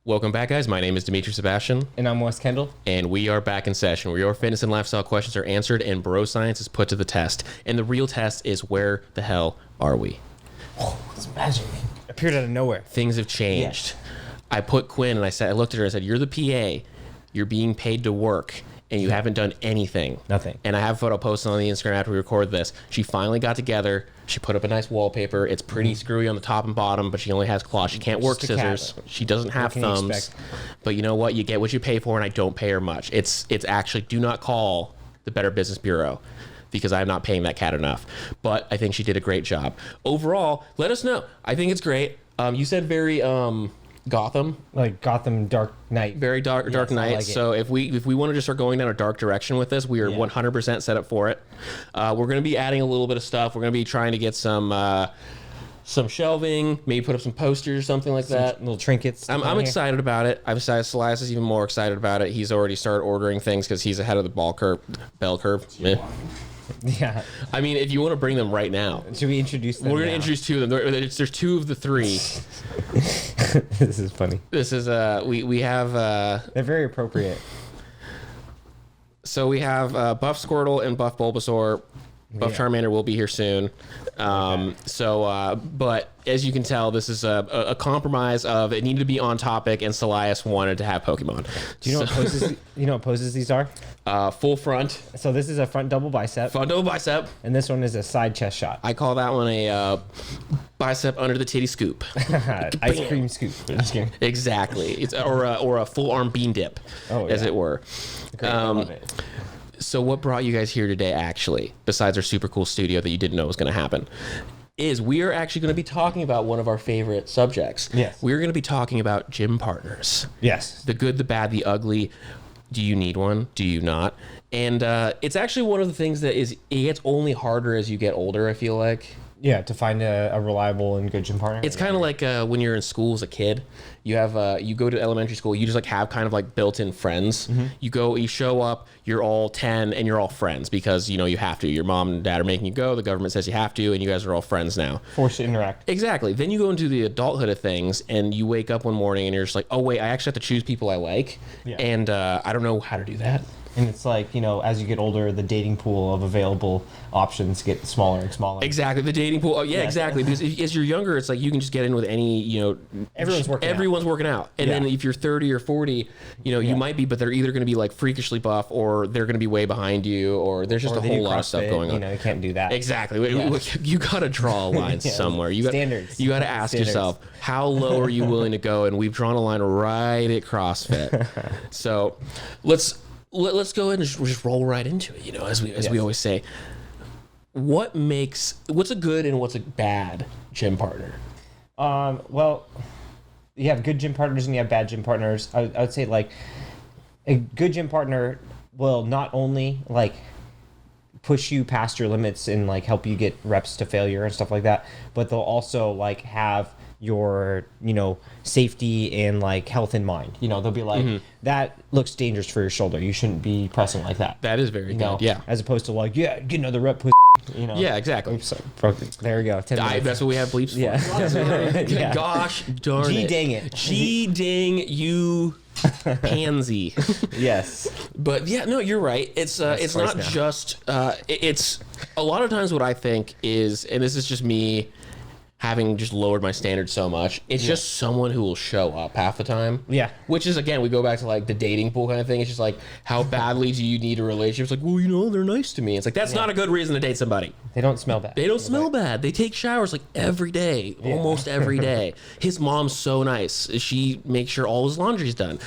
Welcome back, guys. My name is Demitry Sebastian. And I'm Wes Kendall. And we are back in session where your fitness and lifestyle questions are answered and bro science is put to the test. And the real test is, where the hell are we? Oh, it's magic. Appeared out of nowhere. Things have changed. Yes. I put Quinn and I looked at her and said, you're the PA. You're being paid to work. And you haven't done anything. Nothing. And I have a photo posted on the Instagram after we record this. She finally got together. She put up a nice wallpaper. It's pretty screwy on the top and bottom, but she only has claws. She can't work scissors. She doesn't have thumbs. But you know what? You get what you pay for, and I don't pay her much. It's actually, do not call the Better Business Bureau because I'm not paying that cat enough. But I think she did a great job. Overall, let us know. I think it's great. You said very... Gotham, like Gotham Dark Knight, very dark Knight. Like so if we want to just start going down a dark direction with this, we are 100% set up for it. We're going to be adding a little bit of stuff. We're going to be trying to get some shelving, maybe put up some posters, something like that. Little trinkets. I'm excited about it. I've decided Elias is even more excited about it. He's already started ordering things because he's ahead of the bell curve. Yeah. I mean, if you want to bring them right now. Should we introduce them? We're going to introduce two of them. There's two of the three. This is funny. This is, we have... They're very appropriate. So we have Buff Squirtle and Buff Bulbasaur. Buff Charmander will be here soon. But as you can tell, this is a compromise of it needed to be on topic, and Celias wanted to have Pokemon. Do you know what poses these are? Full front. So this is a front double bicep. Front double bicep. And this one is a side chest shot. I call that one a bicep under the titty scoop. Ice cream scoop. Exactly. It's or a full arm bean dip, as it were. Great, I love it. So what brought you guys here today, actually, besides our super cool studio that you didn't know was going to happen, is we are actually going to be talking about one of our favorite subjects. Yes. We're going to be talking about gym partners. Yes. The good, the bad, the ugly. Do you need one? Do you not? And it's actually one of the things that it gets only harder as you get older, I feel like. Yeah, to find a reliable and good gym partner. It's kind of like when you're in school as a kid. You have you go to elementary school. You just like have kind of like built-in friends. Mm-hmm. You show up. You're all 10 and you're all friends because you have to. Your mom and dad are making you go. The government says you have to, and you guys are all friends now. Forced to interact. Exactly. Then you go into the adulthood of things, and you wake up one morning and you're just like, oh wait, I actually have to choose people I like, and I don't know how to do that. And it's like, as you get older, the dating pool of available options get smaller and smaller. Exactly. The dating pool. Oh, yeah, exactly. Because as you're younger, it's like you can just get in with any, everyone's working out. And then if you're 30 or 40, you might be, but they're either going to be like freakishly buff or they're going to be way behind you or there's just a whole lot of stuff going on. You can't do that. Exactly. Yeah. You got to draw a line somewhere. Standards. You got to ask yourself, how low are you willing to go? And we've drawn a line right at CrossFit. So let's go ahead and just roll right into it, as we always say. What's a good and what's a bad gym partner? Well, you have good gym partners and you have bad gym partners. I would say like a good gym partner will not only like push you past your limits and like help you get reps to failure and stuff like that, but they'll also like have your safety and like health in mind. They'll be like, that looks dangerous for your shoulder, you shouldn't be pressing like that. That is very good. Yeah, as opposed to like, get another rep, yeah, exactly. Oops, there we go. That's what we have bleeps for. Yeah. Gosh darn it. Dang it. Gee dang you pansy. Yes. But yeah, no, you're right. It's not just it's a lot of times what I think is, and this is just me having just lowered my standards so much, it's just someone who will show up half the time. Yeah. Which is, again, we go back to like the dating pool kind of thing. It's just like, how badly do you need a relationship? It's like, well, they're nice to me. It's like, that's not a good reason to date somebody. They don't smell bad. They don't smell bad. They take showers like every day, almost every day. His mom's so nice. She makes sure all his laundry's done.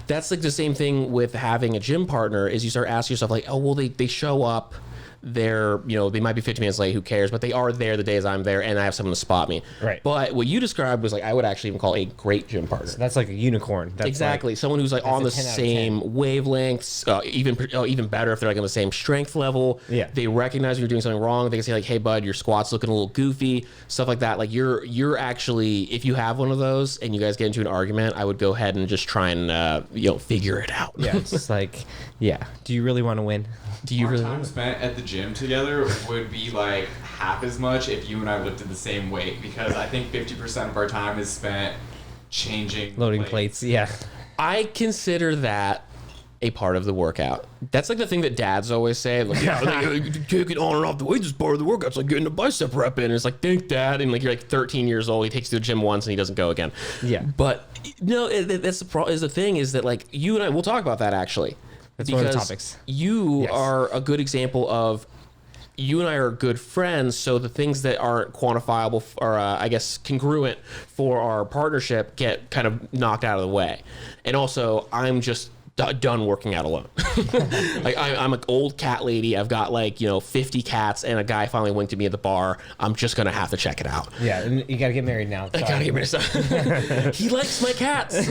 That's like the same thing with having a gym partner is you start asking yourself like, oh, well, they show up. They're, they might be 50 minutes late, who cares? But they are there the days I'm there, and I have someone to spot me. Right. But what you described was like, I would actually even call a great gym partner. So that's like a unicorn. That's exactly. Like, someone who's like on the same wavelengths, even better if they're like on the same strength level. Yeah. They recognize when you're doing something wrong. They can say like, hey, bud, your squat's looking a little goofy, stuff like that. Like you're actually, if you have one of those and you guys get into an argument, I would go ahead and just try and, figure it out. Yeah. It's just like, do you really want to win? Do you really? Time spent at the gym together would be like half as much if you and I lifted the same weight, because I think 50% of our time is spent changing loading plates. Yeah. I consider that a part of the workout. That's like the thing that dads always say. Like, yeah, like, you can't get on and off the weights is part of the workout. It's like getting a bicep rep in. And it's like, thank dad. And like you're like 13 years old. He takes you to the gym once and he doesn't go again. Yeah. But no, that's the thing is that like you and I, we'll talk about that actually. That's one of the topics. You are a good example of, you and I are good friends, so the things that aren't quantifiable or I guess congruent for our partnership get kind of knocked out of the way. And also, I'm just done working out alone. Like I'm an old cat lady. I've got 50 cats, and a guy finally winked at me at the bar. I'm just gonna have to check it out. Yeah, and you gotta get married now. I gotta get married. He likes my cats.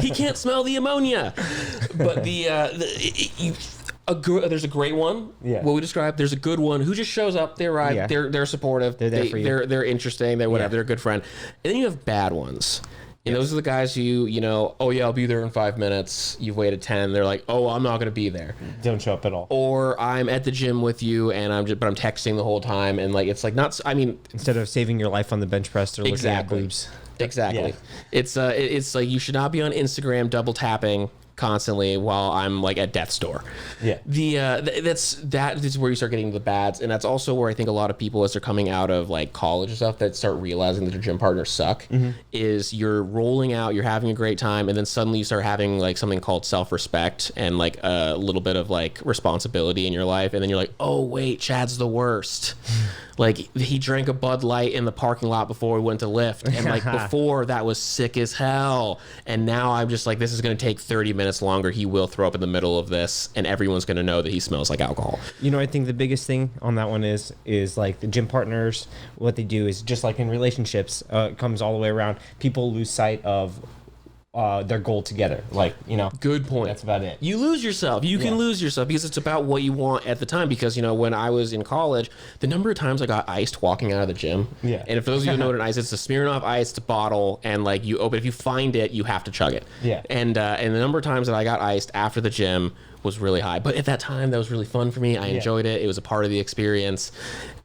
He can't smell the ammonia. But there's a great one. Yeah. What we described. There's a good one who just shows up. They arrive. Yeah. They're supportive. They're there for you. They're interesting. They're whatever. Yeah. They're a good friend. And then you have bad ones. And those are the guys who, oh yeah, I'll be there in 5 minutes. You've waited 10. They're like, oh, I'm not going to be there. Don't show up at all. Or I'm at the gym with you and I'm texting the whole time. And like, it's like not, I mean. Instead of saving your life on the bench press, they're looking at boobs. Exactly. Yeah. It's like you should not be on Instagram double tapping constantly while I'm like at death's door. Yeah. That is where you start getting the bads, and that's also where I think a lot of people, as they're coming out of like college and stuff, that start realizing that their gym partners suck. Mm-hmm. Is you're rolling out, you're having a great time, and then suddenly you start having like something called self-respect and like a little bit of like responsibility in your life, and then you're like, oh wait, Chad's the worst. Like he drank a Bud Light in the parking lot before we went to lift, and like before that was sick as hell, and now I'm just like, this is going to take 30 minutes longer. He will throw up in the middle of this, and everyone's going to know that he smells like alcohol. I think the biggest thing on that one is like the gym partners. What they do is just like in relationships, it comes all the way around. People lose sight of their goal together. Good point. That's about it. You lose yourself. You can lose yourself because it's about what you want at the time. Because, when I was in college, the number of times I got iced walking out of the gym. Yeah. And if those of you who know what an ice is, it's a Smirnoff iced bottle, and like you open, if you find it, you have to chug it. Yeah. And the number of times that I got iced after the gym was really high. But at that time, that was really fun for me. I enjoyed it. It was a part of the experience.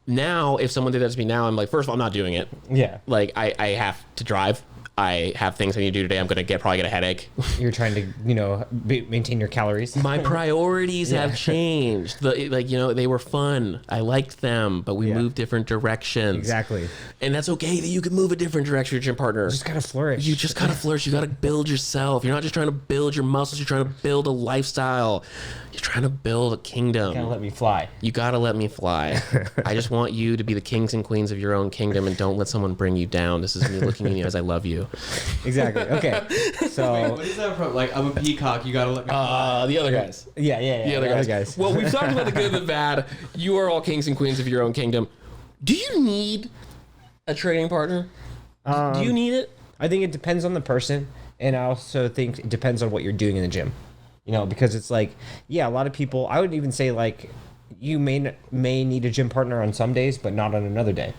Now, if someone did that to me now, I'm like, first of all, I'm not doing it. Yeah. Like I have to drive. I have things I need to do today. I'm going to probably get a headache. You're trying to, maintain your calories. My priorities have changed. They were fun. I liked them, but we moved different directions. Exactly. And that's okay that you can move a different direction with your gym partner. You just got to flourish. You just got to flourish. You got to build yourself. You're not just trying to build your muscles. You're trying to build a lifestyle. You're trying to build a kingdom. You gotta let me fly. You gotta let me fly. I just want you to be the kings and queens of your own kingdom, and don't let someone bring you down. This is me looking at you as I love you. Exactly. Okay. So. Wait, what is that from? Like, I'm a peacock. You gotta let me fly. The other guys. Yeah. The other guys. Well, we've talked about the good and the bad. You are all kings and queens of your own kingdom. Do you need a training partner? Do you need it? I think it depends on the person, and I also think it depends on what you're doing in the gym. Because it's like, a lot of people, I would even say like, you may need a gym partner on some days, but not on another day.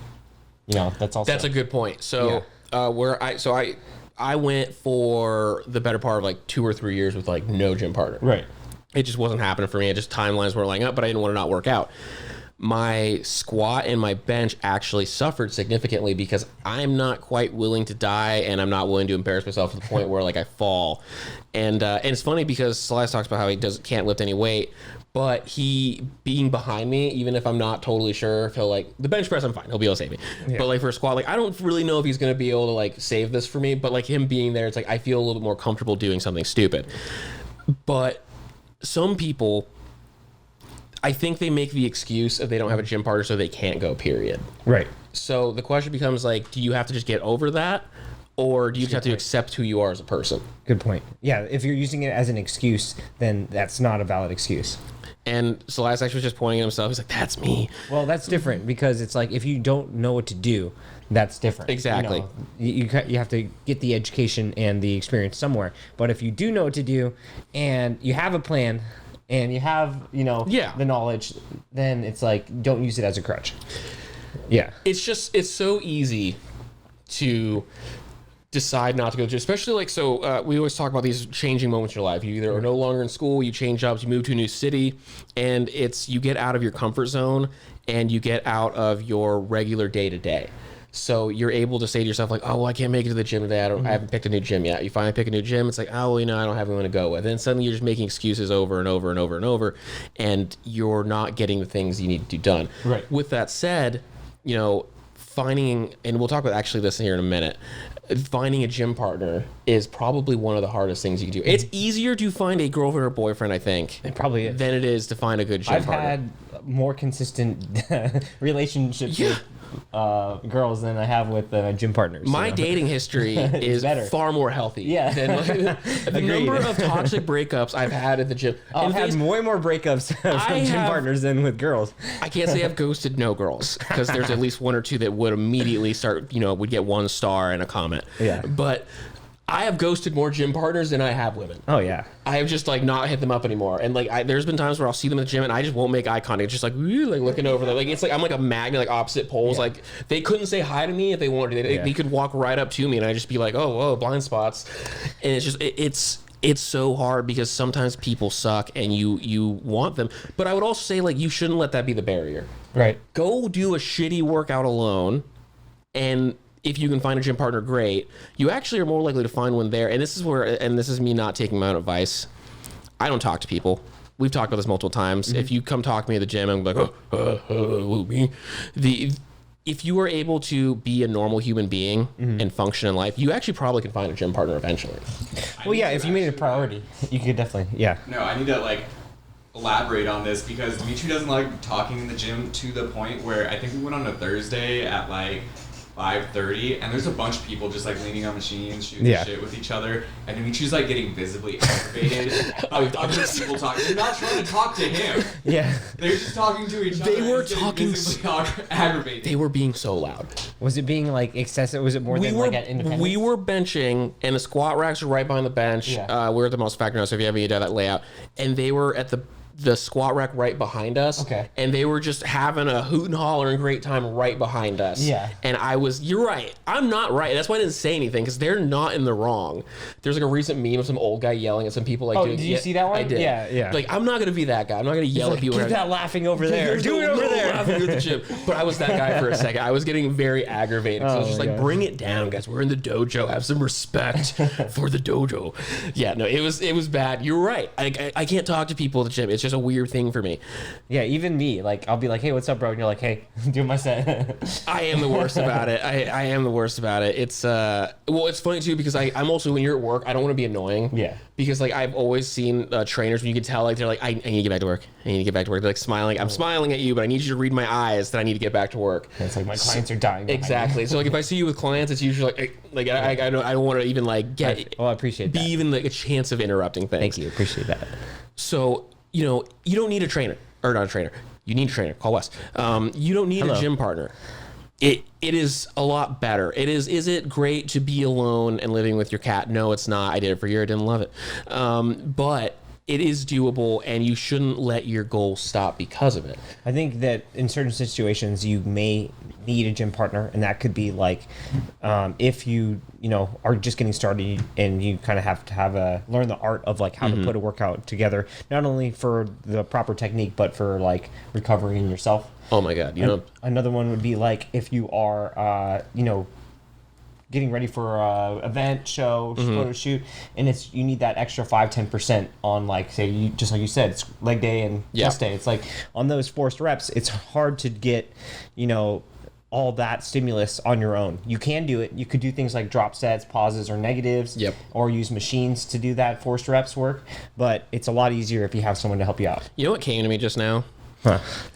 That's a good point. So, I went for the better part of like 2 or 3 years with like no gym partner. Right. It just wasn't happening for me. It just timelines were lining up, but I didn't want to not work out. My squat and my bench actually suffered significantly because I'm not quite willing to die, and I'm not willing to embarrass myself to the point where like I fall. And it's funny because Celeste talks about how he can't lift any weight, but he being behind me, even if I'm not totally sure if he'll like the bench press, I'm fine. He'll be able to save me. Yeah. But like for a squat, like I don't really know if he's going to be able to like save this for me, but like him being there, it's like I feel a little bit more comfortable doing something stupid. But some people, I think they make the excuse if they don't have a gym partner so they can't go, period. Right. So the question becomes like, do you have to just get over that? Or do you just have to accept who you are as a person? Good point. Yeah, if you're using it as an excuse, then that's not a valid excuse. And Celeste actually was just pointing at himself. He's like, that's me. Well, that's different because it's like if you don't know what to do, that's different. Exactly. You have to get the education and the experience somewhere. But if you do know what to do and you have a plan and you have, the knowledge, then it's like, don't use it as a crutch. Yeah. It's so easy to decide not to go to, especially like, we always talk about these changing moments in your life. You either are no longer in school, you change jobs, you move to a new city, and you get out of your comfort zone and you get out of your regular day to day. So you're able to say to yourself like, oh, well, I can't make it to the gym today. I haven't picked a new gym yet. You finally pick a new gym. It's like, oh, well, I don't have anyone to go with. And suddenly you're just making excuses over and over and over and over, and you're not getting the things you need to do done. Right. With that said, finding, and we'll talk about actually this here in a minute, finding a gym partner is probably one of the hardest things you can do. It's easier to find a girlfriend or boyfriend, I think, It probably is. than it is to find a good gym partner. I've had more consistent relationships with girls than I have with gym partners. My dating history is better. far more healthy Yeah. than the number of toxic breakups I've had at the gym. I've had way more breakups from gym partners than with girls. I can't say I've ghosted no girls, because there's at least one or two that would immediately start, would get 1 star and a comment. Yeah. But I have ghosted more gym partners than I have women. Oh yeah. I have just not hit them up anymore, and there's been times where I'll see them at the gym and I just won't make eye contact. It's just looking over there, it's like I'm like a magnet, opposite poles. Yeah. They couldn't say hi to me if they wanted to. They could walk right up to me and I just be like, oh, whoa, blind spots, and it's just it's so hard because sometimes people suck and you want them, but I would also say you shouldn't let that be the barrier. Right. Go do a shitty workout alone, and if you can find a gym partner, great. You actually are more likely to find one there. And this is me not taking my own advice. I don't talk to people. We've talked about this multiple times. Mm-hmm. If you come talk to me at the gym, I'm like, if you are able to be a normal human being and function in life, you actually probably can find a gym partner eventually. Well, yeah, if you made it a priority, you could definitely, yeah. No, I need to elaborate on this because Demitry doesn't like talking in the gym to the point where I think we went on a Thursday at 5:30, and there's a bunch of people just leaning on machines, shooting shit with each other, and Demitry's getting visibly aggravated. Other people talking. They're not trying to talk to him. Yeah. They're just talking to each other. They were talking aggravated. They were being so loud. Was it being excessive? Was it more than at Independence? We were benching, and the squat racks were right behind the bench. Yeah. We're at the most factor now, so if you have any idea that layout, and they were at the squat rack right behind us. Okay. And they were just having a hoot and holler and great time right behind us. Yeah. And you're right. I'm not right. That's why I didn't say anything, because they're not in the wrong. There's a recent meme of some old guy yelling at some people did you see that one? I did. Yeah. I'm not going to be that guy. I'm not going to yell at people. Keep that laughing over there. Do it over there. Laughing at the gym. But I was that guy for a second. I was getting very aggravated. So I was just God. bring it down, guys. We're in the dojo. Have some respect for the dojo. Yeah, no, it was bad. You're right. I can't talk to people at the gym. It's just a weird thing for me. Yeah, even me. I'll be like, hey, what's up, bro? And you're like, hey, do my set. I am the worst about it. I am the worst about it. It's it's funny too, because I'm also, when you're at work, I don't want to be annoying. Yeah. Because I've always seen trainers when you can tell they're like, I need to get back to work. I need to get back to work. They're smiling. I'm smiling at you, but I need you to read my eyes that I need to get back to work. It's my clients are dying. Exactly. So if I see you with clients, it's usually I don't want to even get. Well, I appreciate that. Be even a chance of interrupting things. Thank you. Appreciate that. So you don't need a trainer, or not a trainer. You need a trainer. Call Wes. You don't need a gym partner. It is a lot better. It is. Is it great to be alone and living with your cat? No, it's not. I did it for a year. I didn't love it. But it is doable, and you shouldn't let your goals stop because of it. I think that in certain situations you may need a gym partner, and that could be if you are just getting started and you kind of have to learn the art of how to put a workout together, not only for the proper technique but for recovering yourself. Oh my God! Another one would be if you are getting ready for a event, show, photo shoot, and you need that extra 5-10% on say you just like you said, it's leg day and chest day. It's on those forced reps, it's hard to get all that stimulus on your own. You can do it. You could do things like drop sets, pauses, or negatives, or use machines to do that forced reps work, but it's a lot easier if you have someone to help you out. You know what came to me just now?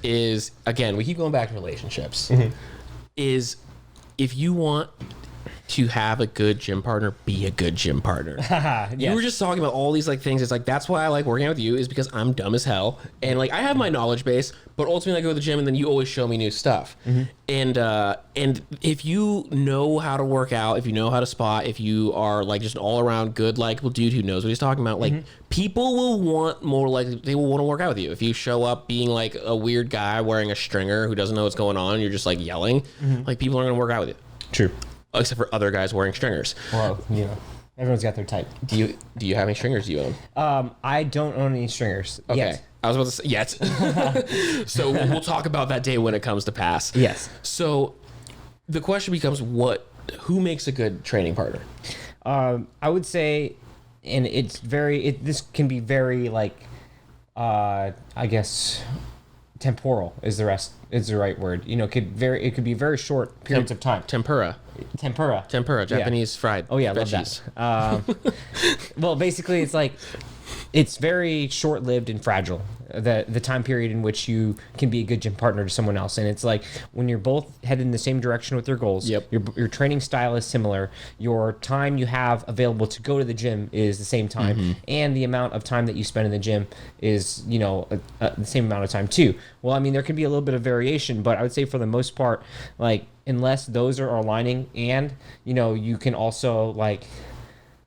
Is, again, we keep going back to relationships. Is if you want to have a good gym partner, be a good gym partner. You were just talking about all these things. It's that's why I like working out with you, is because I'm dumb as hell, and I have my knowledge base, but ultimately I go to the gym and then you always show me new stuff. And if you know how to work out, if you know how to spot, if you are just an all around good likable dude who knows what he's talking about, people will want more, they will want to work out with you. If you show up being a weird guy wearing a stringer who doesn't know what's going on, and you're just yelling, people aren't gonna work out with you. True. Except for other guys wearing stringers. Well, everyone's got their type. Do you have any stringers you own? I don't own any stringers. Okay. Yet. I was about to say yet. So we'll talk about that day when it comes to pass. Yes. So the question becomes who makes a good training partner? I would say, and this can be very like, I guess, temporal is the right word. It could be very short periods of time. Tempura, Japanese fried. Oh yeah, I love that. Well, basically, it's like it's very short-lived and fragile. The time period in which you can be a good gym partner to someone else, and it's like when you're both headed in the same direction with your goals. Yep. Your training style is similar. Your time you have available to go to the gym is the same time, and the amount of time that you spend in the gym is the same amount of time too. Well, I mean, there can be a little bit of variation, but I would say for the most part, like unless those are aligning, and you can also like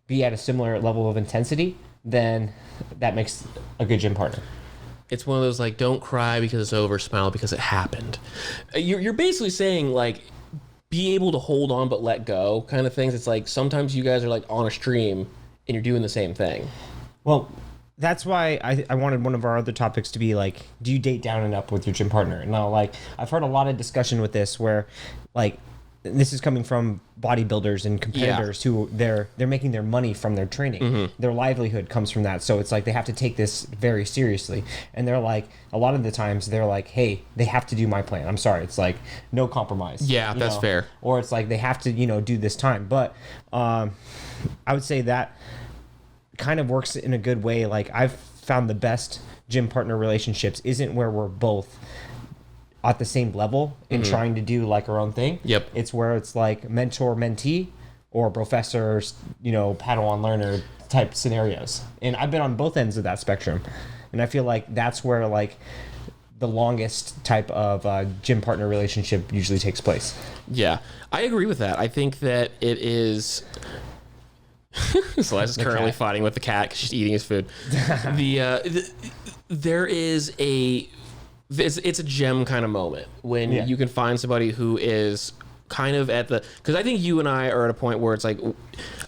be at a similar level of intensity, then that makes a good gym partner. It's one of those like, don't cry because it's over, smile because it happened. You're basically saying like, be able to hold on but let go kind of things. It's like sometimes you guys are like on a stream and you're doing the same thing. Well, that's why I wanted one of our other topics to be like, do you date down and up with your gym partner? And now, like, I've heard a lot of discussion with this where like, this is coming from bodybuilders and competitors who they're making their money from their training. Their livelihood comes from that. So it's like they have to take this very seriously. And they're like, a lot of the times they're like, hey, they have to do my plan. I'm sorry. It's like no compromise. Yeah, that's fair. Or it's like they have to, do this time. But I would say that kind of works in a good way. Like I've found the best gym partner relationships isn't where we're both at the same level in trying to do like our own thing. Yep. It's where it's like mentor mentee or professor, Padawan learner type scenarios. And I've been on both ends of that spectrum. And I feel like that's where like the longest type of gym partner relationship usually takes place. Yeah, I agree with that. I think that it is. Celeste is currently fighting with the cat because she's eating his food. There is it's a gem kind of moment when you can find somebody who is kind of because I think you and I are at a point where it's like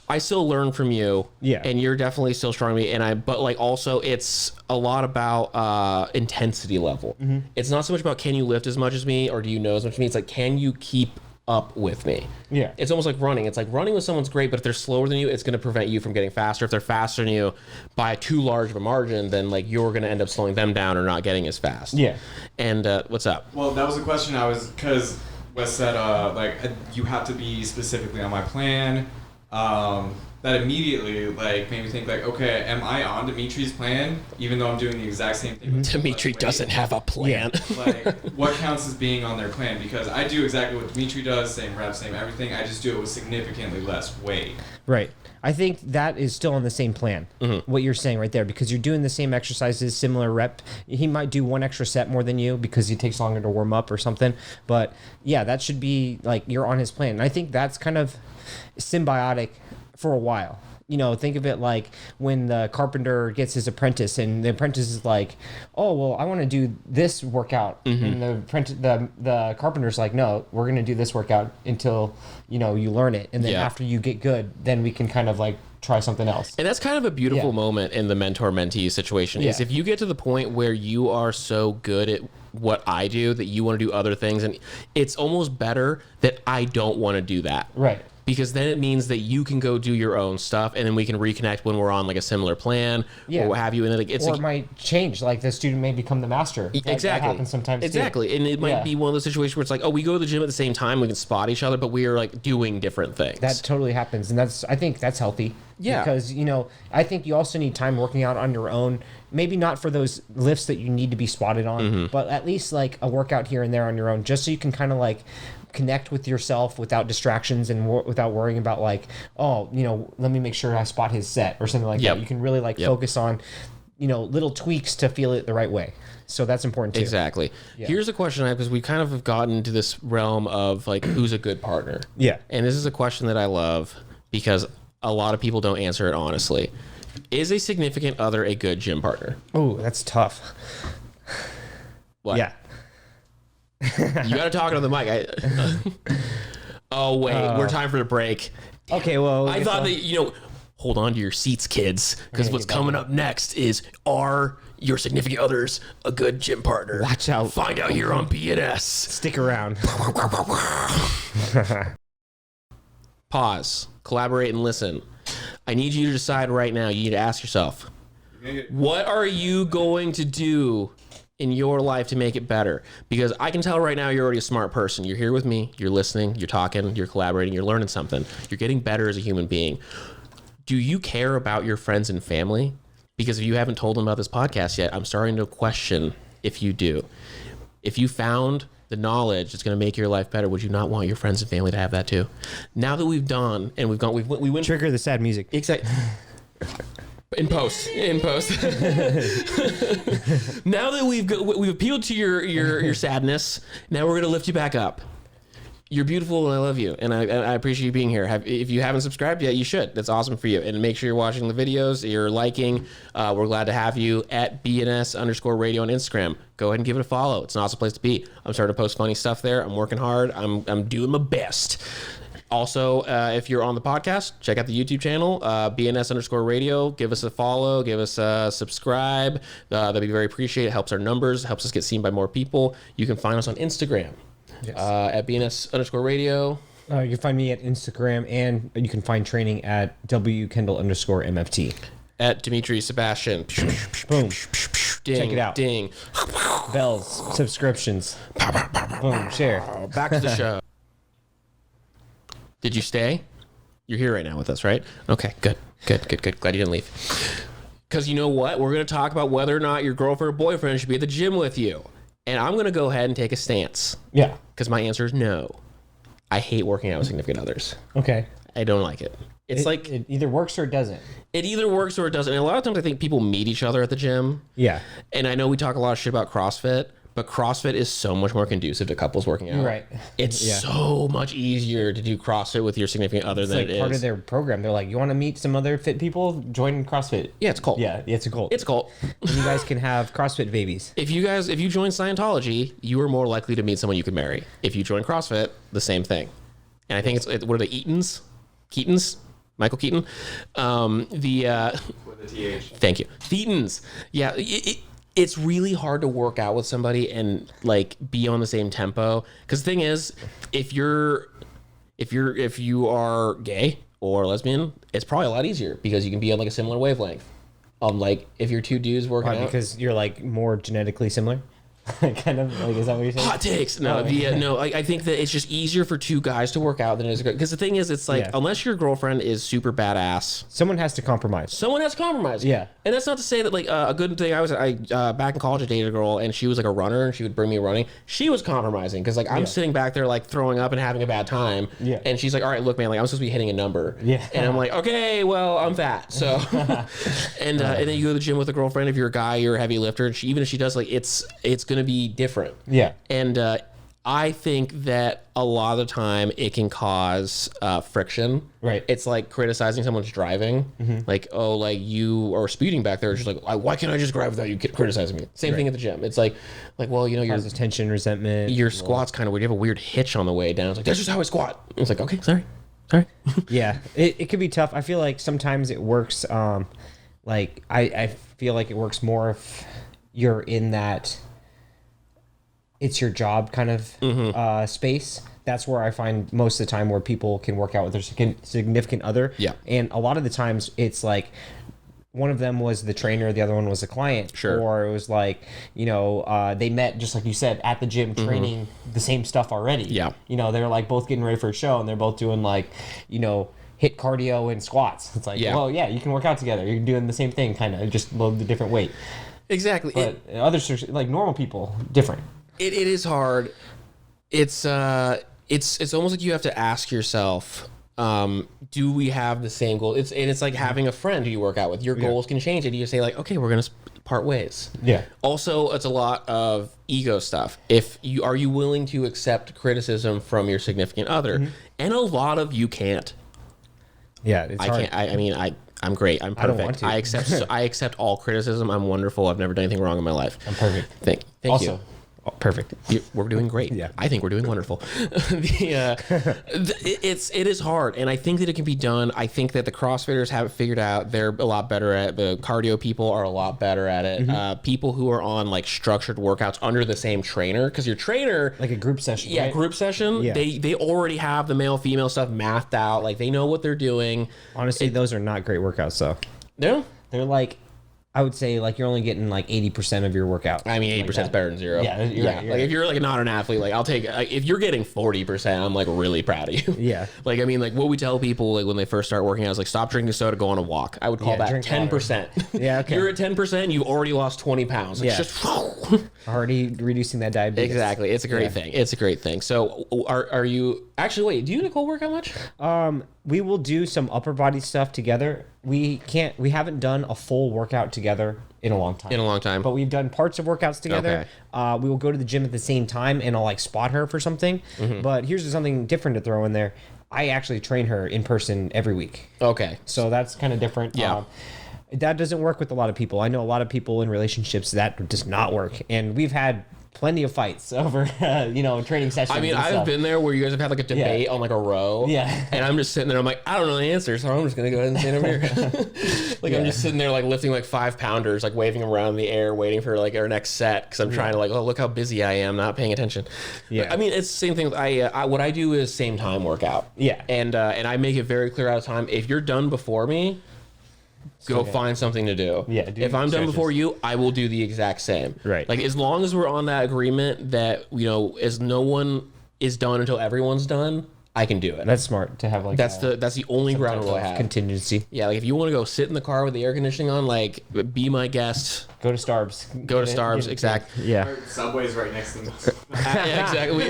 I still learn from you, and you're definitely still strong with me, but like also it's a lot about intensity level. It's not so much about can you lift as much as me or do you know as much as me. It's like can you keep up with me. Yeah. It's almost like running. It's like running with someone's great, but if they're slower than you, it's going to prevent you from getting faster. If they're faster than you by too large of a margin, then like you're going to end up slowing them down or not getting as fast. Yeah. And what's up? Well, that was a question because Wes said you have to be specifically on my plan. That immediately like made me think like, okay, am I on Demitry's plan even though I'm doing the exact same thing? Demitry doesn't have a plan. Like, what counts as being on their plan? Because I do exactly what Demitry does, same reps, same everything. I just do it with significantly less weight. Right. I think that is still on the same plan, what you're saying right there, because you're doing the same exercises, similar rep. He might do one extra set more than you because he takes longer to warm up or something. But yeah, that should be like you're on his plan. And I think that's kind of symbiotic for a while. Think of it like when the carpenter gets his apprentice and the apprentice is like, oh, well, I want to do this workout. And the carpenter's like, no, we're going to do this workout until, you learn it. And then after you get good, then we can kind of like try something else. And that's kind of a beautiful moment in the mentor-mentee situation is if you get to the point where you are so good at what I do that you want to do other things, and it's almost better that I don't want to do that. Right. Because then it means that you can go do your own stuff, and then we can reconnect when we're on like a similar plan or what have you. And then it might change. Like the student may become the master. Exactly. That happens sometimes. Exactly. Too. And it might be one of those situations where it's like, oh, we go to the gym at the same time, we can spot each other, but we are like doing different things. That totally happens, and I think that's healthy. Yeah. Because I think you also need time working out on your own. Maybe not for those lifts that you need to be spotted on, but at least like a workout here and there on your own, just so you can kind of like connect with yourself without distractions and without worrying about like, oh, let me make sure I spot his set or something like that. You can really like focus on, little tweaks to feel it the right way. So that's important too. Exactly. Yeah. Here's a question I have, because we kind of have gotten into this realm of like, who's a good partner? Yeah. And this is a question that I love because a lot of people don't answer it honestly. Is a significant other a good gym partner? Oh, that's tough. What? Yeah. You got to talk on the mic. Oh, wait. We're time for the break. Okay, well. I thought that, hold on to your seats, kids, because what's coming up next is, are your significant others a good gym partner? Watch out. Find out here on BNS. Stick around. Pause. Collaborate and listen. I need you to decide right now. You need to ask yourself, what are you going to do in your life to make it better? Because I can tell right now you're already a smart person. You're here with me. You're listening. You're talking. You're collaborating. You're learning something. You're getting better as a human being. Do you care about your friends and family? Because if you haven't told them about this podcast yet, I'm starting to question if you do. If you found the knowledge that's going to make your life better, would you not want your friends and family to have that too? Now that we've done and we went Trigger the sad music. Exactly. In post. Now that we've appealed to your sadness, now we're going to lift you back up. You're beautiful and I love you, and I appreciate you being here. If you haven't subscribed yet, you should. That's awesome for you. And make sure you're watching the videos, you're liking. We're glad to have you at BNS_radio on Instagram. Go ahead and give it a follow. It's an awesome place to be. I'm starting to post funny stuff there. I'm working hard. I'm doing my best. Also, if you're on the podcast, check out the YouTube channel, BNS_radio. Give us a follow, give us a subscribe. That'd be very appreciated. It helps our numbers, helps us get seen by more people. You can find us on Instagram. Yes. At BNS_radio. You can find me at Instagram, and you can find training at WKendall_MFT. At Demitry Sebastian. Boom. Ding, check it out. Ding. Bells. Subscriptions. Boom. Share. Back to the show. Did you stay? You're here right now with us, right? Okay, good. Glad you didn't leave. Because you know what? We're going to talk about whether or not your girlfriend or boyfriend should be at the gym with you. And I'm going to go ahead and take a stance. Yeah. Because my answer is no. I hate working out with significant others. Okay. I don't like it. It either works or it doesn't. It either works or it doesn't. And a lot of times I think people meet each other at the gym. Yeah. And I know we talk a lot of shit about CrossFit, but CrossFit is so much more conducive to couples working out. Right. It's so much easier to do CrossFit with your significant other than it is. It's part of their program. They're like, you want to meet some other fit people? Join CrossFit. Yeah, it's a cult. Yeah, it's a cult. It's a cult. And you guys can have CrossFit babies. If you join Scientology, you are more likely to meet someone you can marry. If you join CrossFit, the same thing. And I think what are the Eatons? Keatons? Michael Keaton? With a TH. Thank you. Thetans. Yeah, it's really hard to work out with somebody and like be on the same tempo. Because the thing is, if you are gay or lesbian, it's probably a lot easier because you can be on like a similar wavelength. Like if you're two dudes working out, because you're like more genetically similar. Kind of like, is that what you're saying? Hot takes. No, I think that it's just easier for two guys to work out than it is a girl. Because the thing is, it's like, unless your girlfriend is super badass, someone has to compromise. Someone has to compromise. Yeah. And that's not to say that like a good thing. I back in college, I dated a girl and she was like a runner and she would bring me running. She was compromising because like I'm sitting back there like throwing up and having a bad time. Yeah. And she's like, all right, look, man, like I'm supposed to be hitting a number. Yeah. And I'm like, okay, well, I'm fat. So, and then you go to the gym with a girlfriend. If you're a guy, you're a heavy lifter. And even if she does, like it's going to be different. Yeah. And I think that a lot of the time it can cause friction. Right. It's like criticizing someone's driving. Mm-hmm. Like, oh, like you are speeding back there. It's just like, why can't I just drive without you criticizing me? Same thing at the gym. It's like, well, you know, your tension, resentment. Your squat's kind of weird. You have a weird hitch on the way down. It's like, that's just how I squat. It's like, okay, sorry. Yeah. It could be tough. I feel like sometimes it works. Like I feel like it works more if you're in that it's your job kind of space. That's where I find most of the time where people can work out with their significant other. Yeah. And a lot of the times it's like one of them was the trainer, the other one was the client. Sure. Or it was like, you know, they met, just like you said, at the gym training the same stuff already. Yeah. You know, they're like both getting ready for a show and they're both doing like, you know, hit cardio and squats. It's like, well, yeah, you can work out together. You're doing the same thing, kind of, just load the different weight. Exactly. But others, like normal people, different. It is hard. It's almost like you have to ask yourself, do we have the same goal? It's like having a friend who you work out with. Your goals can change, and you say like, okay, we're gonna part ways. Yeah. Also, it's a lot of ego stuff. Are you willing to accept criticism from your significant other? And a lot of you can't. Yeah, it's hard. I'm great. I'm perfect. I don't want to. I accept all criticism. I'm wonderful. I've never done anything wrong in my life. I'm perfect. Thank you. Oh, perfect. We're doing great. Yeah. I think we're doing wonderful. It is hard, and I think that it can be done. I think that the CrossFitters have it figured out. They're a lot better at it. The cardio people are a lot better at it. People who are on like structured workouts under the same trainer, because your trainer, like a group session. yeah, right? group session. Yeah. They already have the male female stuff mathed out. Like they know what they're doing. Honestly, those are not great workouts, though. No. They're like, I would say like you're only getting like 80% of your workout. I mean, 80% is better than 0. Yeah, you're right, like if you're like not an athlete, like I'll take. If you're getting 40%, I'm like really proud of you. Yeah. Like I mean, like what we tell people like when they first start working out is like stop drinking soda, go on a walk. I would call that drink 10%. Yeah, okay. You're at 10%, you've already lost 20 pounds. It's Yeah. just Already reducing that diabetes. exactly. It's a great thing. It's a great thing. So are you actually wait? Do you and Nicole work out much? We will do some upper body stuff together. We haven't done a full workout together in a long time. In a long time. But we've done parts of workouts together. We will go to the gym at the same time and I'll like spot her for something. But here's something different to throw in there. I actually train her in person every week. Okay. So that's kind of different. Yeah. That doesn't work with a lot of people. I know a lot of people in relationships that does not work. And we've had plenty of fights over, training sessions. I mean, and I've stuff. been there where you guys have had like a debate on like a row. Yeah. And I'm just sitting there. I'm like, I don't know the answer, so I'm just gonna go ahead and stand over here. Like I'm just sitting there like lifting like 5-pounders, like waving them around in the air, waiting for like our next set because I'm trying to like, oh look how busy I am, not paying attention. Yeah. But, I mean, it's the same thing. What I do is same time workout. Yeah. And I make it very clear out of time. If you're done before me, go find something to do. Yeah, do if I'm done stretches. before you, I will do the exact same. Right. Like as long as we're on that agreement that as no one is done until everyone's done, I can do it. That's smart to have like That's the only ground rule I have. contingency. Yeah, like if you want to go sit in the car with the air conditioning on, like be my guest. Go to Starbs. Go to Starbs, exactly. Yeah. Subway's right next to them. Yeah, exactly.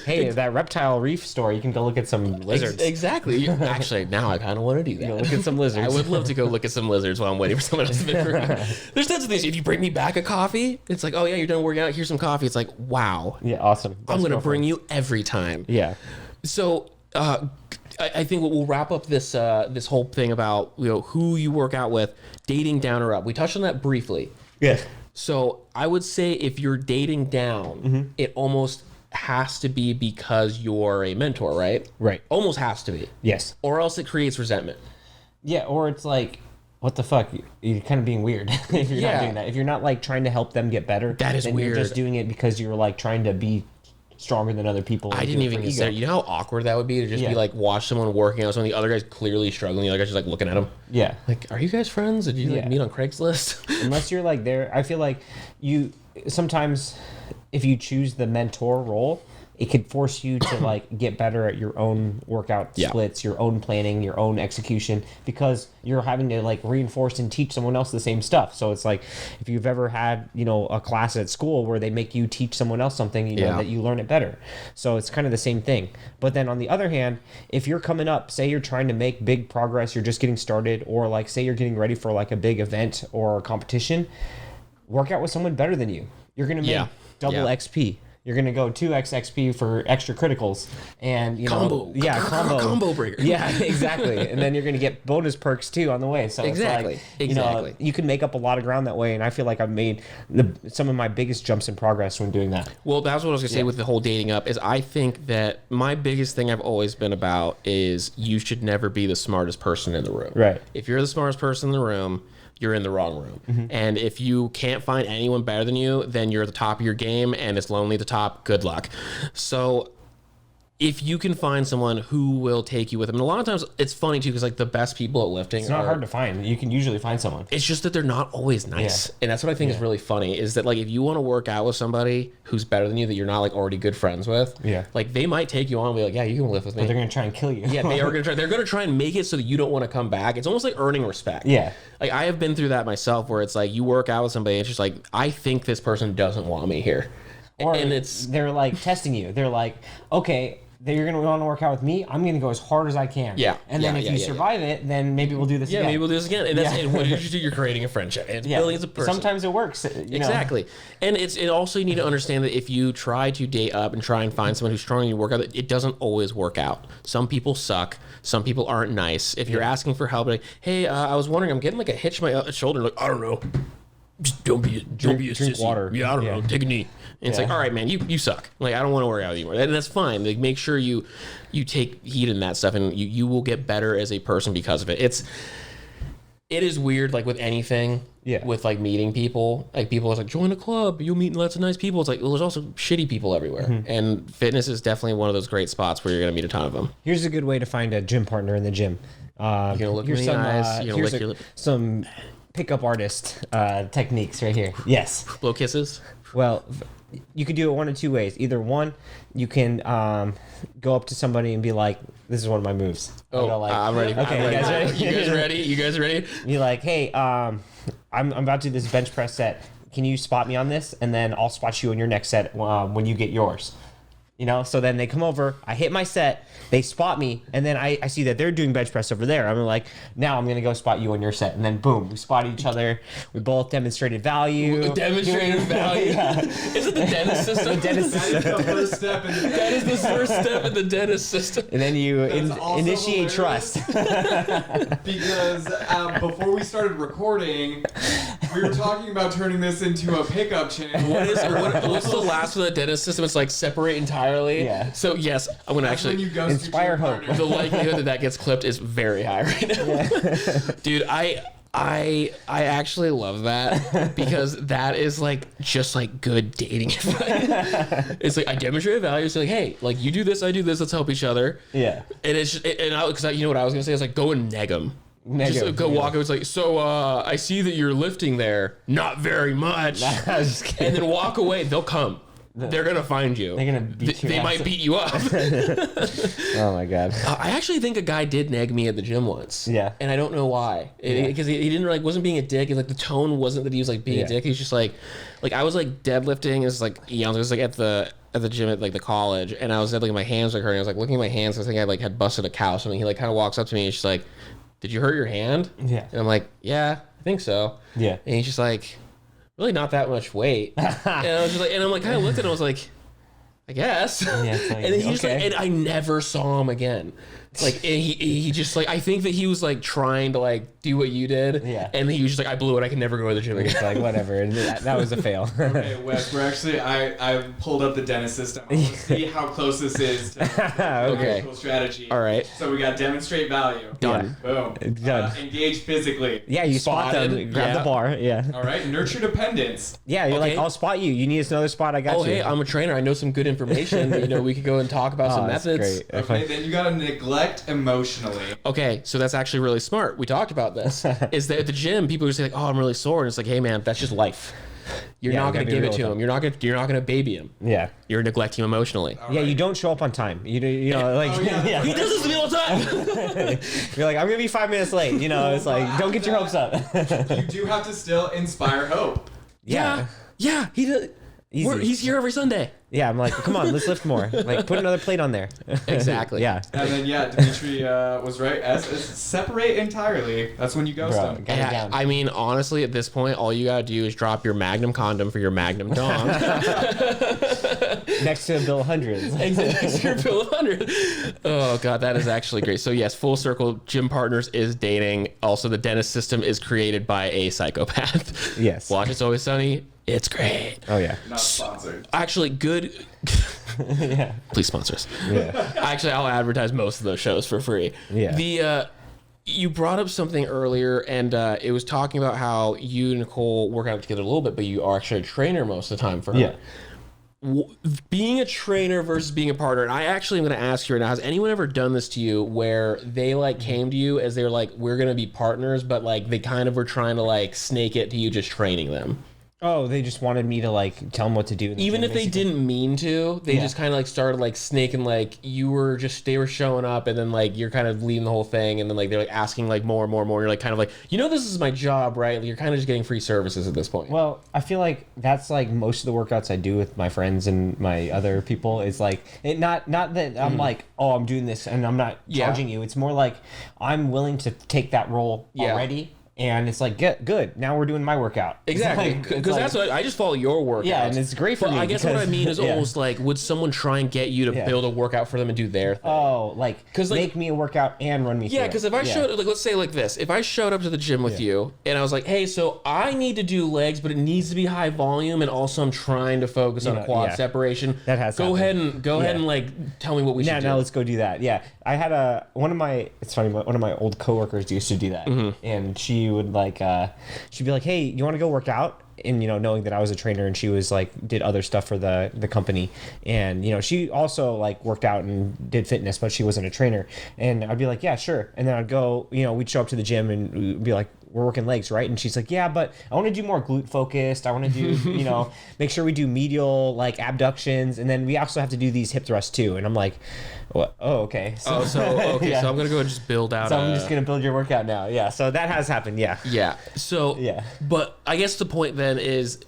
Hey, that reptile reef store, you can go look at some lizards. Exactly. Actually, now I kind of want to do that. Look at some lizards. I would love to go look at some lizards while I'm waiting for someone else to finish working out. There's tons of things. If you bring me back a coffee, it's like, oh yeah, you're done working out. Here's some coffee. It's like, wow. Yeah, awesome. I'm gonna bring you every time. Yeah. So I think we'll wrap up this this whole thing about who you work out with, dating down or up. We touched on that briefly. Yeah. So I would say if you're dating down, it almost has to be because you're a mentor, right? Right. Almost has to be. Yes. Or else it creates resentment. Yeah, or it's like, what the fuck? You're kind of being weird if you're not doing that. If you're not like trying to help them get better, That is then weird. You're just doing it because you're like trying to be stronger than other people. I didn't even consider. You know how awkward that would be to just be like watch someone working out, when the other guy's clearly struggling, the other guy's just like looking at him. Yeah. Like, are you guys friends? Did you like meet on Craigslist? Unless you're like there, I feel like you sometimes, if you choose the mentor role, it could force you to like get better at your own workout splits, your own planning, your own execution, because you're having to like reinforce and teach someone else the same stuff. So it's like if you've ever had, a class at school where they make you teach someone else something, that you learn it better. So it's kind of the same thing. But then on the other hand, if you're coming up, say you're trying to make big progress, you're just getting started, or like say you're getting ready for like a big event or a competition, work out with someone better than you. You're going to make double XP. You're going to go 2x XP for extra criticals and, combo breaker. Yeah, exactly. And then you're going to get bonus perks too on the way. So Exactly. it's like, you can make up a lot of ground that way. And I feel like I've made some of my biggest jumps in progress when doing that. Well, that's what I was going to say with the whole dating up is I think that my biggest thing I've always been about is you should never be the smartest person in the room. Right. If you're the smartest person in the room, you're in the wrong room. And if you can't find anyone better than you, then you're at the top of your game and it's lonely at the top. Good luck. So if you can find someone who will take you with them, and a lot of times it's funny too, because like the best people at lifting It's not hard to find. You can usually find someone. It's just that they're not always nice. And that's what I think is really funny is that like if you want to work out with somebody who's better than you that you're not like already good friends with, like they might take you on and be like, yeah, you can lift with me. But they're going to try and kill you. Yeah, they are going to try. They're going to try and make it so that you don't want to come back. It's almost like earning respect. Yeah. Like I have been through that myself where it's like you work out with somebody and it's just like, I think this person doesn't want me here. Or and they're like testing you. They're like, okay, you're going to want to work out with me. I'm going to go as hard as I can. Yeah. And then if you survive it, then maybe we'll do this again. Yeah, maybe we'll do this again. And that's and what did you do? You're creating a friendship. And it's billions of persons. Sometimes it works. Exactly. And it also you need to understand that if you try to date up and try and find someone who's strong and you work out, it doesn't always work out. Some people suck. Some people aren't nice. If you're asking for help, like, hey, I was wondering, I'm getting like a hitch in my shoulder. Like, I don't know. just don't be a drink sissy. water. Yeah, I don't know. Take a knee. And it's like, all right, man, you suck. Like, I don't want to work out with you anymore. And that's fine. Like, make sure you take heed in that stuff, and you will get better as a person because of it. It is weird, like with anything. Yeah. With like meeting people, like people are like, join a club, you'll meet lots of nice people. It's like, well, there's also shitty people everywhere, and fitness is definitely one of those great spots where you're gonna meet a ton of them. Here's a good way to find a gym partner in the gym. You're gonna look here's me some, in the eyes. You're gonna lick your lip. some pickup artist techniques right here. Yes. Blow kisses. Well, you could do it one of two ways. Either one, you can go up to somebody and be like, "This is one of my moves." Oh, I'm ready. Okay, I'm you guys ready? You guys ready? You guys ready? You're like, "Hey, I'm about to do this bench press set. Can you spot me on this? And then I'll spot you on your next set when you get yours." You know, so then they come over, I hit my set, they spot me, and then I see that they're doing bench press over there. I'm like, now I'm going to go spot you on your set. And then boom, we spot each other. We both demonstrated value. Demonstrated value. Yeah. Is it the dentist system? The dentist That is the first step in the That is the first step in the dentist system. And then you also initiate hilarious. trust. Because before we started recording, we were talking about turning this into a pickup channel. What's the last of the dentist system? It's like separate entirely. Yeah. So yes, I'm gonna That's when actually you ghost your inspire gym hope. partner. the likelihood that gets clipped is very high right now. Dude, I actually love that because that is like just like good dating advice. It's like I demonstrate value. It's like, hey, like you do this, I do this. Let's help each other. Yeah. And it's just, because you know what I was gonna say is like go and neg them. Just go walk over. It's like, so I see that you're lifting there. Not very much. I was just kidding. And then walk away. They'll come. They're gonna find you. They're gonna beat you. They might beat you up. Oh my god. I actually think a guy did nag me at the gym once. Yeah. And I don't know why. Because he didn't like wasn't being a dick. Like the tone wasn't that he was like being a dick. He's just like I was like deadlifting. It was like it was like at the gym at like the college, and I was like my hands were hurting. I was like looking at my hands. I think I like had busted a cow. So he like kind of walks up to me and she's like, "Did you hurt your hand?" Yeah. And I'm like, "Yeah, I think so." Yeah. And he's just like, "Really not that much weight." And I was just like, and I'm like kind of looked at him. I was like, I guess. Yeah, it's like, and then he just like, okay. and I never saw him again. Like, and he just like, I think that he was like trying to like do what you did. Yeah. And he was just like, I blew it. I can never go to the gym again. It's like whatever. And that was a fail. Okay, Wes, we're actually, I pulled up the dentist system. I want to see how close this is to Okay. actual strategy. All right. So we got demonstrate value. Done. Boom. Done. Engage physically. Yeah, you spot them, Spotted, grab yeah. the bar. Yeah. All right. Nurture dependence. Yeah, you're Okay. like, I'll spot you. You need another spot, I got Oh, you. hey, I'm a trainer. I know some good information. You know, we could go and talk about some that's methods. great. Okay. Then you got to neglect emotionally. Okay, so that's actually really smart. We talked about this. Is that at the gym, people are just like, "Oh, I'm really sore," and it's like, "Hey, man, that's just life. You're Yeah, not you going gotta to be give it real to with him. You're not going to baby him. Yeah. You're neglecting him emotionally." Yeah, you don't show up on time. You know, like, Oh, yeah. He does this to me all the time. you're like, I'm gonna be 5 minutes late. You know, it's like, don't get your hopes up. You do have to still inspire hope. Yeah, he does. Easy. He's here every Sunday. Yeah, I'm like, come on, let's lift more. Like, put another plate on there. Exactly. Yeah. And then, Demitry was right. As separate entirely. That's when you ghost Bro, them. got it down. I mean, honestly, at this point, all you gotta do is drop your Magnum condom for your Magnum dong. Next to a bill of hundreds. Exactly. Your bill of 100. Oh god, that is actually great. So yes, full circle. Gym partners is dating. Also, the dentist system is created by a psychopath. Yes. Watch It's Always Sunny. It's great. Oh yeah. Not sponsored. Actually, good. Yeah. Please sponsor us. Yeah. Actually, I'll advertise most of those shows for free. Yeah. You brought up something earlier, and it was talking about how you and Nicole work out together a little bit, but you are actually a trainer most of the time for her. Yeah. Being a trainer versus being a partner, and I actually am going to ask you right now, has anyone ever done this to you where they like came to you as they were like, we're going to be partners, but like they kind of were trying to like snake it to you just training them? Oh, they just wanted me to like tell them what to do. in the Even gym, if they basically. didn't mean to, they Yeah. just kind of like started like snaking, like you were just, they were showing up and then like you're kind of leading the whole thing and then like they're like asking like more and more and more. You're like kind of like, you know, this is my job, right? You're kind of just getting free services at this point. Well, I feel like that's like most of the workouts I do with my friends and my other people is like it not that I'm like, oh, I'm doing this and I'm not Yeah. charging you. It's more like I'm willing to take that role Yeah. already And it's like, good. Now we're doing my workout. Exactly, because that's what I just follow your workout. Yeah, and it's great for me. I guess what I mean is almost like, would someone try and get you to build a workout for them and do their thing? Oh, like make me a workout and run me through it. Yeah, because if I showed, like, let's say like this, if I showed up to the gym with you and I was like, hey, so I need to do legs, but it needs to be high volume, and also I'm trying to focus on quad separation. That has go ahead and like tell me what we should do. Now let's go do that. Yeah, I had one of my old coworkers used to do that, and she would like she'd be like, hey, you want to go work out? And knowing that I was a trainer, and she was like did other stuff for the company, and she also like worked out and did fitness, but she wasn't a trainer. And I'd be like, yeah, sure. And then I'd go, we'd show up to the gym and we'd be like, we're working legs, right? And she's like, yeah, but I want to do more glute focused. I want to do make sure we do medial like abductions, and then we also have to do these hip thrusts too. And I'm like, what? Oh, okay. So, so I'm gonna go and just build out. So I'm just gonna build your workout now. Yeah. So that has happened. Yeah. Yeah. So but I guess the point then is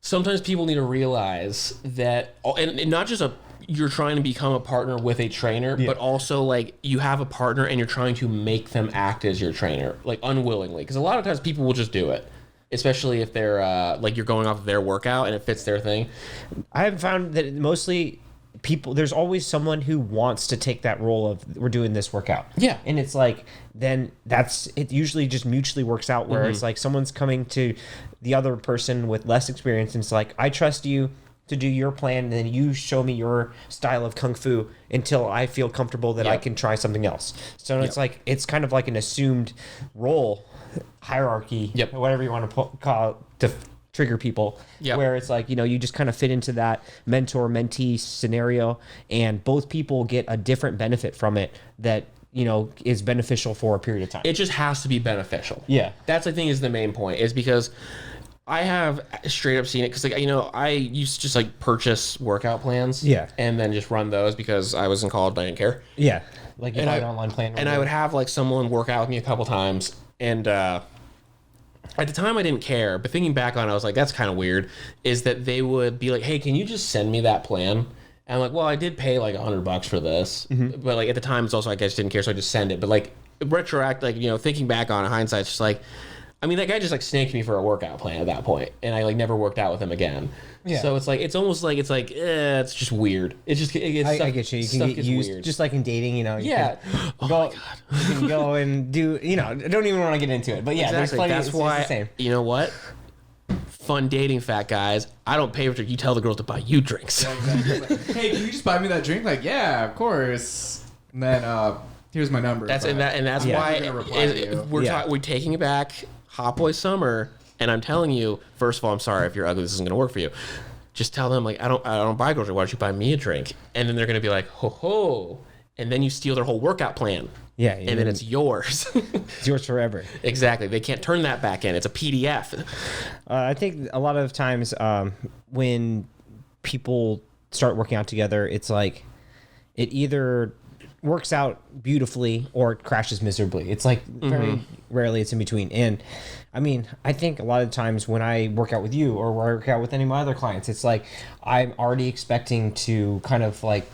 sometimes people need to realize that, and not just you're trying to become a partner with a trainer, but also like you have a partner and you're trying to make them act as your trainer, like unwillingly, because a lot of times people will just do it, especially if they're like you're going off of their workout and it fits their thing. I have found that mostly there's always someone who wants to take that role of, we're doing this workout. Yeah. And it's like, then it usually just mutually works out where it's like someone's coming to the other person with less experience, and it's like, I trust you to do your plan, and then you show me your style of kung fu until I feel comfortable that I can try something else. So it's like, it's kind of like an assumed role hierarchy, whatever you want to call it, to trigger people, where it's like, you just kind of fit into that mentor-mentee scenario, and both people get a different benefit from it that is beneficial for a period of time. It just has to be beneficial. Yeah. That's, I think, is the main point, is because I have straight up seen it, because like, I used to just like purchase workout plans and then just run those because I was in college, but I didn't care. Yeah. Like you buy an online plan. And I would have like someone work out with me a couple times, and at the time I didn't care, but thinking back on it, I was like, that's kind of weird, is that they would be like, hey, can you just send me that plan? And I'm like, well, I did pay like $100 for this, but like at the time it's also like I just didn't care, so I just send it. But like thinking back on it, hindsight, it's just like, I mean, that guy just like snaked me for a workout plan at that point, and I like never worked out with him again. Yeah. So it's like, it's almost like it's just weird. It's just I get you. You can get used weird. Just like in dating, Yeah. You can go and do. I don't even want to get into it, but yeah, exactly. There's plenty. That's why. It's the same. You know what? Fun dating, fat guys. I don't pay for drinks. You tell the girls to buy you drinks. Yeah, exactly. Like, hey, can you just buy me that drink? Like, yeah, of course. And then here's my number. That's why we're taking it back. Hot Boy Summer, and I'm telling you, first of all, I'm sorry if you're ugly, this isn't gonna work for you. Just tell them like I don't buy girls. Why don't you buy me a drink? And then they're gonna be like, ho ho, and then you steal their whole workout plan. Yeah, and then it's yours. It's yours forever. Exactly. They can't turn that back in. It's a PDF. I think a lot of times when people start working out together, it's like it either works out beautifully or it crashes miserably. It's like very rarely it's in between. And I mean, I think a lot of times when I work out with you or work out with any of my other clients, it's like I'm already expecting to kind of like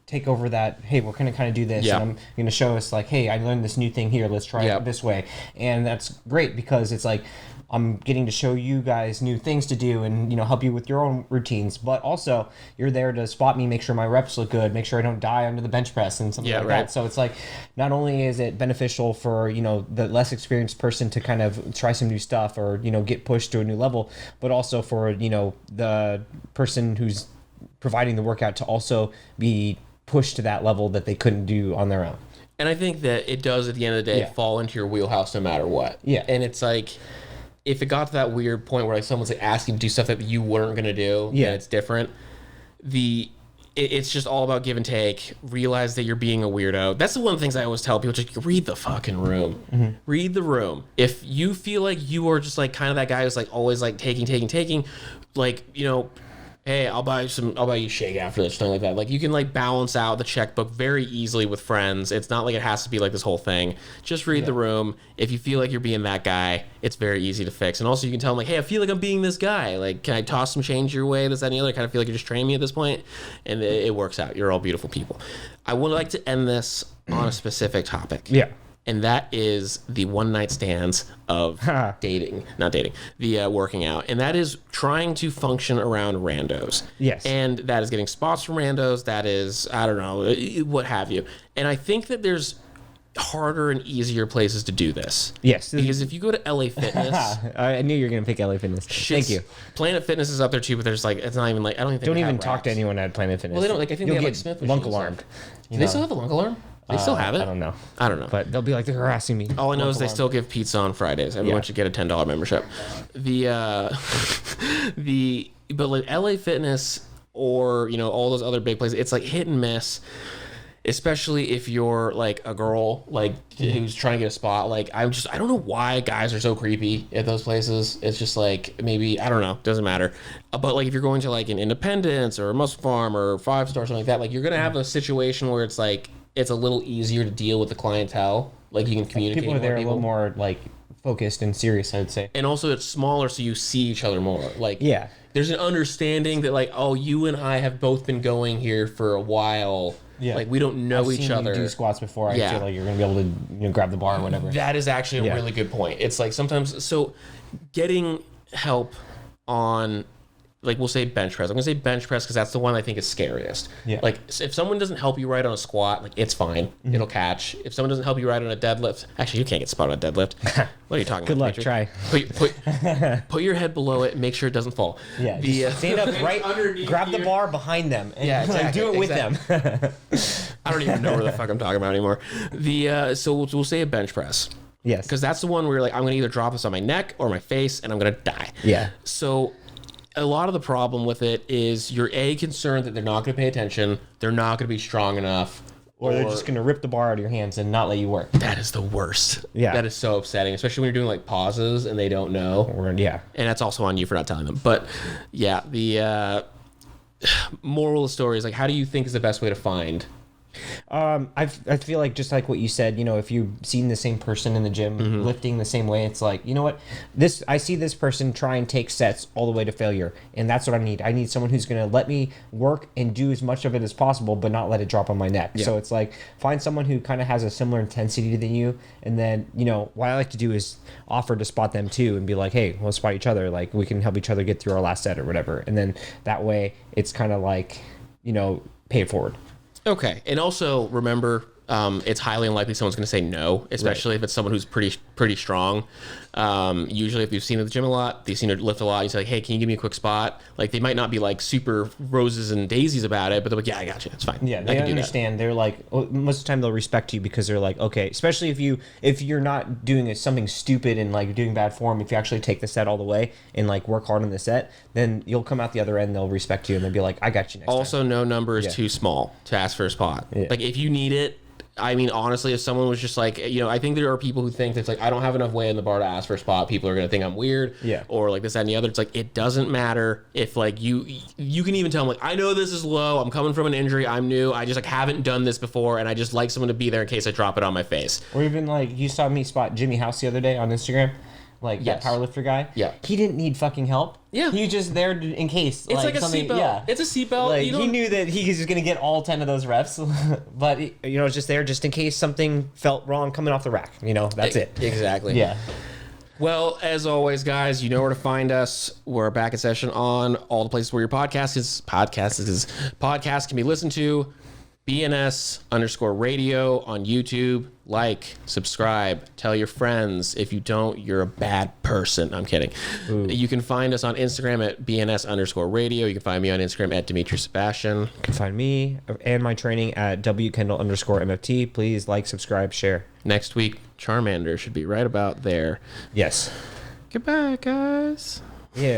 take over that, hey, we're going to kind of do this. And I'm going to show us like, hey, I learned this new thing here. Let's try it this way. And that's great because it's like, I'm getting to show you guys new things to do and, help you with your own routines. But also, you're there to spot me, make sure my reps look good, make sure I don't die under the bench press and something like that. So it's like, not only is it beneficial for, the less experienced person to kind of try some new stuff or, get pushed to a new level, but also for, the person who's providing the workout to also be pushed to that level that they couldn't do on their own. And I think that it does, at the end of the day, fall into your wheelhouse no matter what. Yeah. And it's like, if it got to that weird point where like someone's like asking to do stuff that you weren't going to do, and it's different, it's just all about give and take. Realize that you're being a weirdo. That's the one of the things I always tell people, just read the fucking room. Read the room. If you feel like you are just like kind of that guy who's like always like taking, like, hey, I'll buy you shake after this, something like that. Like, you can like balance out the checkbook very easily with friends. It's not like it has to be like this whole thing. Just read the room. If you feel like you're being that guy, it's very easy to fix. And also you can tell them like, hey, I feel like I'm being this guy. Like, can I toss some change your way? This, that, and the other. I kind of feel like you're just training me at this point. And it works out. You're all beautiful people. I would like to end this on a specific topic. Yeah. and that is the one night stands of working out, and that is trying to function around randos. Yes. And that is getting spots from randos. That is, I don't know, what have you. And I think that there's harder and easier places to do this. Yes. Because if you go to LA Fitness, I knew you were gonna pick LA Fitness. Thank you. Planet Fitness is up there too, but there's like, it's not even like, I don't even think Don't even talk to anyone at Planet Fitness. Well, they don't, like, I think You'll they have get like Smith lunk machines. alarmed. Do they still have a lunk alarm? They still have it? I don't know. I don't know. But they'll be like, they're harassing me. All I know is they still give pizza on Fridays. Everyone should get a $10 membership. But like LA Fitness or, you know, all those other big places, it's like hit and miss. Especially if you're like a girl, like who's trying to get a spot. Like I don't know why guys are so creepy at those places. It's just like, maybe, I don't know, doesn't matter. But like if you're going to like an Independence or a Muscle Farm or 5-star or something like that, like you're gonna have a situation where it's like it's a little easier to deal with the clientele. Like you can communicate. People are there a little more like focused and serious, I'd say. And also it's smaller, so you see each other more. Like there's an understanding that like, oh, you and I have both been going here for a while. Yeah. Like we don't know each other. You do squats before. I feel like you're gonna be able to grab the bar or whatever. That is actually a really good point. It's like sometimes, so getting help on, like we'll say bench press. I'm gonna say bench press because that's the one I think is scariest. Yeah. Like if someone doesn't help you right on a squat, like it's fine. Mm-hmm. It'll catch. If someone doesn't help you right on a deadlift, actually you can't get spotted on a deadlift. What are you talking Good about? Good luck. Dimitry? Try. Put your head below it and make sure it doesn't fall. Yeah. Stand up right underneath. Grab the bar behind them. And do it with them. I don't even know where the fuck I'm talking about anymore. So we'll say a bench press. Yes. Because that's the one where like I'm gonna either drop this on my neck or my face and I'm gonna die. Yeah. So a lot of the problem with it is you're concerned that they're not going to pay attention, they're not going to be strong enough, or they're just going to rip the bar out of your hands and not let you work. That is the worst. Yeah, that is so upsetting, especially when you're doing like pauses and they don't know. And that's also on you for not telling them. But yeah, the moral of the story is like, how do you think is the best way to find? I feel like just like what you said, you know, if you've seen the same person in the gym lifting the same way, it's like, you know what, I see this person try and take sets all the way to failure, and that's what I need. I need someone who's going to let me work and do as much of it as possible, but not let it drop on my neck. So it's like, find someone who kind of has a similar intensity than you, and then, you know, what I like to do is offer to spot them too and be like, hey, we'll spot each other, like we can help each other get through our last set or whatever, and then that way it's kind of like, you know, pay it forward. Okay, and also remember, it's highly unlikely someone's going to say no, especially if it's someone who's pretty strong. Usually, if you've seen at the gym a lot, they've seen her lift a lot. You say, like, "Hey, can you give me a quick spot?" Like they might not be like super roses and daisies about it, but they're like, "Yeah, I got you. It's fine." Yeah, they understand. They're like, most of the time they'll respect you because they're like, okay. Especially if you're not doing something stupid and like doing bad form. If you actually take the set all the way and like work hard on the set, then you'll come out the other end. They'll respect you and they'll be like, "I got you next time." Also, no number is too small to ask for a spot. Yeah. Like if you need it. I mean, honestly, if someone was just like, you know, I think there are people who think that's like, I don't have enough weight in the bar to ask for a spot. People are going to think I'm weird. Yeah. Or like this, that, and the other. It's like, it doesn't matter if like you can even tell them like, I know this is low. I'm coming from an injury. I'm new. I just like haven't done this before. And I just like someone to be there in case I drop it on my face. Or even like you saw me spot Jimmy House the other day on Instagram. Like that powerlifter guy. Yeah. He didn't need fucking help. Yeah. He was just there in case. It's like a seatbelt. Yeah. It's a seatbelt. Like, he knew that he was going to get all 10 of those reps, but you know, it's just there just in case something felt wrong coming off the rack. You know, that's it. Exactly. Yeah. Well, as always, guys, you know where to find us. We're back in session on all the places where your podcast can be listened to. BNS_radio on YouTube. Like, subscribe, tell your friends. If you don't, you're a bad person. I'm kidding. Ooh. You can find us on Instagram at BNS_radio. You can find me on Instagram at Demitry Sebastian. You can find me and my training at WKendall_MFT. Please like, subscribe, share. Next week, Charmander should be right about there. Yes. Goodbye, guys. Yeah.